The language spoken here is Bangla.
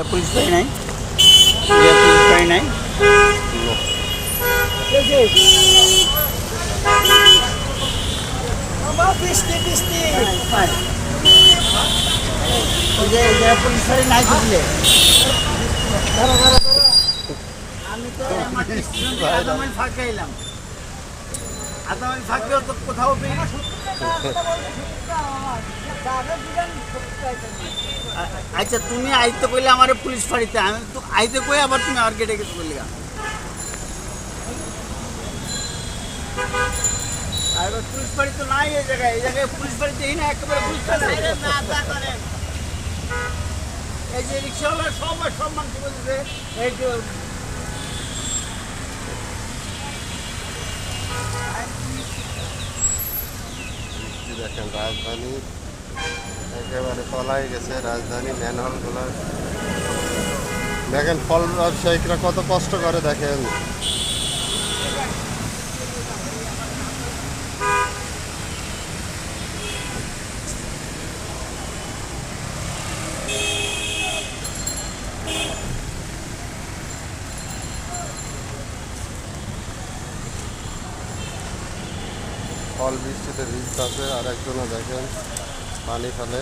পুলিশ পাই নাই, পুলিশ পাই নাই। বৃষ্টি বৃষ্টি পুলিশ পাই নাই বুঝলে। আমি তো আদামাইল ফাঁকে এলাম, আদামাইল ফাঁকেও তো কোথাও পেয়ে। আচ্ছা তুমি আইতে কইলে আমার পুলিশ ফাঁড়িতে, আমি তো আইতে কই আবার তুমি আমার গেটে গেছো বললি। আর পুলিশ ফাঁড়ি তো নাই এই জায়গায় পুলিশ ফাঁড়িতে এই না, একেবারে পুলিশ ফাঁড়ি। এই যে রিক্সাওয়ালা সব মানুষ বলছে এই যে দেখেন রাজধানী একেবারে তলায় গেছে, রাজধানী ম্যানহোলগুলো দেখেন। ফল ব্যবসায়িকরা কত কষ্ট করে দেখেন। ফল বৃষ্টিতে ভিজতেছে, আর একজনও দেখেন পানি ফেলে।